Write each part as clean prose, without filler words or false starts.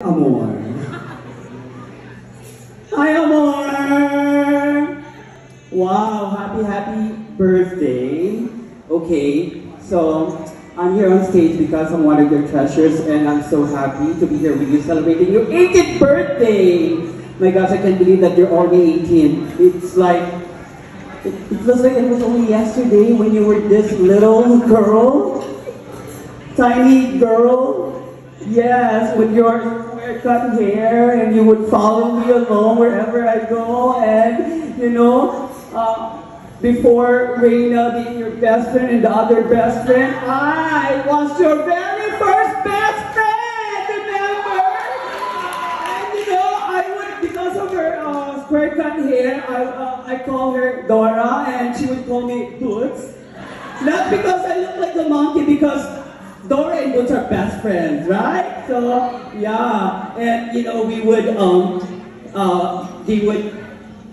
Amor. Hi, Amor! Wow, happy birthday. Okay, so I'm here on stage because I'm one of your treasures and I'm so happy to be here with you celebrating your 18th birthday! My gosh, I can't believe that you're already 18. It's like, it feels like it was only yesterday when you were this little girl. Tiny girl. Yes, with your cut hair, and you would follow me along wherever I go, and you know, before Reina being your best friend and the other best friend, I was your very first best friend, remember? And you know, I would, because of her square cut hair, I call her Dora, and she would call me Toots. Not because I look like the monkey, because Dora and Toots are best friends, right? So yeah, and you know, we would they would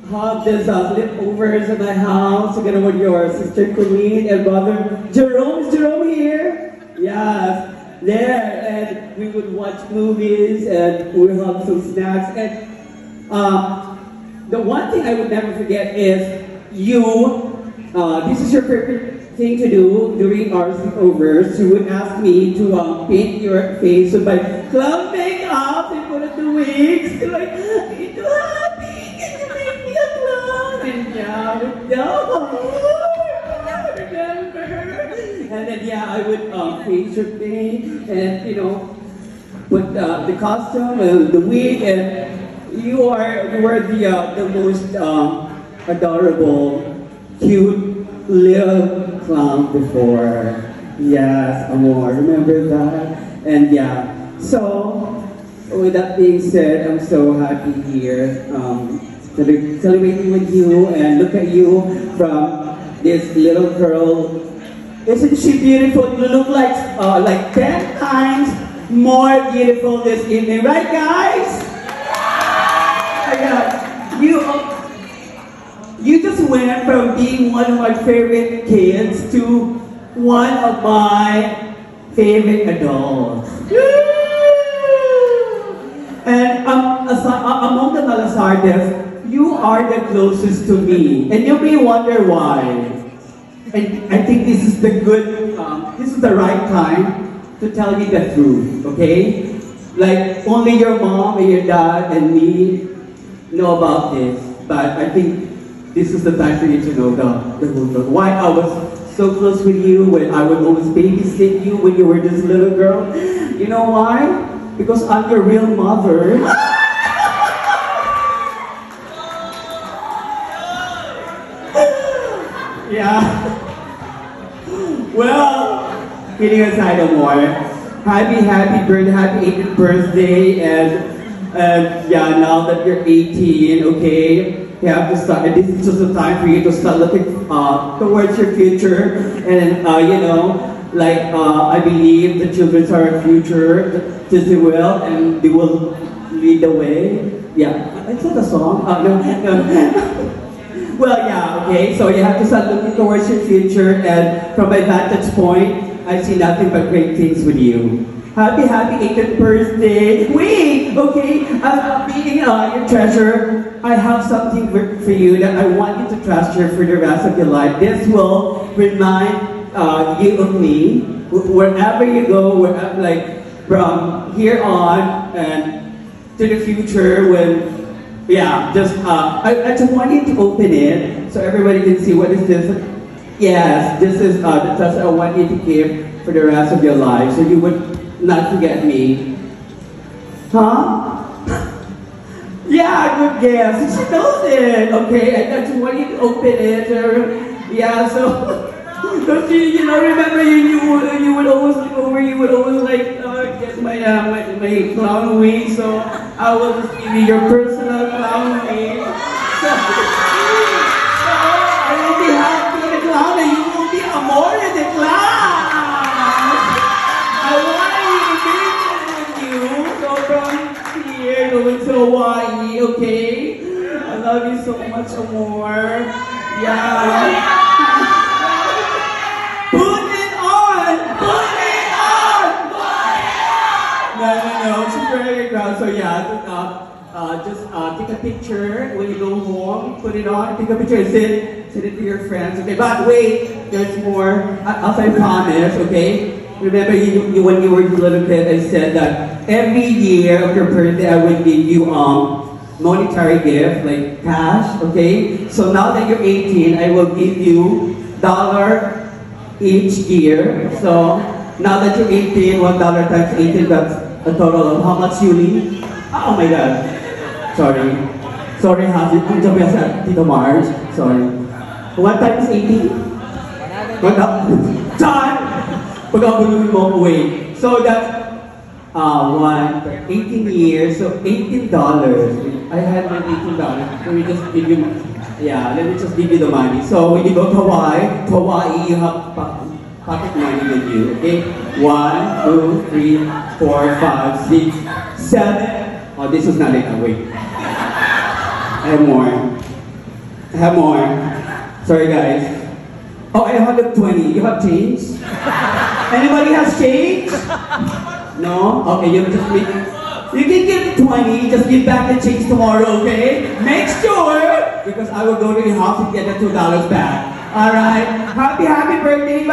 have this sleepovers in my house together with your sister Colleen and brother Jerome. Is Jerome here? Yes, there, and we would watch movies and we would have some snacks. And the one thing I would never forget is you. This is your perfect thing to do during our sleepovers. You would ask me to paint your face with my clown makeup and put it the wigs. You're like, I'm too happy, can you make me a clown? And yeah, remember. And then yeah, I would paint your face and you know, put the costume and the wig, and you were the most adorable, cute little clown before. Yes, Amor, remember that? And yeah, so with that being said, I'm so happy here celebrating with you, and look at you from this little girl. Isn't she beautiful? You look like 10 times more beautiful this evening, right guys? Yeah, you just went from being one of my favorite kids to one of my favorite adults. And among the Malasardes, you are the closest to me. And you may wonder why. And I think this is the right time to tell you the truth, okay? Like, only your mom and your dad and me know about this. But I think this is the time for you to know the whole truth. Why I was so close with you, when I would always babysit you when you were this little girl. You know why? Because I'm your real mother. Yeah. Well, kidding aside, Amor. Happy birthday, happy 18th birthday, and yeah, now that you're 18, okay, you have to start, and this is just the time for you to start looking towards your future, and you know, like, I believe the children are our future, just they will, and they will lead the way. Yeah, it's not a song. No. Well, yeah, okay, so you have to start looking towards your future, and from my vantage point, I see nothing but great things with you. Happy 18th birthday! Wait! Okay, being your treasure, I have something for you that I want you to treasure for the rest of your life. This will remind you of me wherever you go, wherever, like from here on and to the future. When yeah, just I just want you to open it so everybody can see what is this. Yes, this is the treasure I want you to keep for the rest of your life, so you would not forget me. Huh? Yeah, good guess. She knows it. Okay, I just want you to open it. Yeah, so don't you know? Remember, you would always look over. You would always like get my clown wing. So I will just give you your personal clown wing. So I will be happy in the clown, and you will be Amor in the clown. Going to Hawaii, okay? I love you so much, Amor. Yeah. Put it on! Put it on! Put it on! No, she's very proud. So So yeah, just take a picture when you go home, put it on, take a picture and send it to your friends, okay? But wait, there's more, as I promised, okay? Remember when you were a little kid, I said that every year of your birthday, I would give you monetary gift, like cash, okay? So now that you're 18, I will give you $1 each year. So now that you're 18, $1 times 18, that's a total of how much, Yuli? Oh my God. Sorry. Sorry, Haji. Ang sabi sa Tito Marge. Sorry. 1 times 18? John! Pagkabulungan mo, wait. So that's 18 years, so $18. I had my $18. Let me just give you, let me just give you the money. So when you go to Hawaii, you have pocket money with you, okay? 1, 2, 3, 4, 5, 6, 7. Oh, this is not it. Wait. I have more. I have more. Sorry, guys. Oh, I have 20. You have change? Anybody has change? No? Okay, you just make. You can give 20. Just give back the change tomorrow, okay? Make sure, because I will go to your house and get the $2 back. All right. Happy birthday.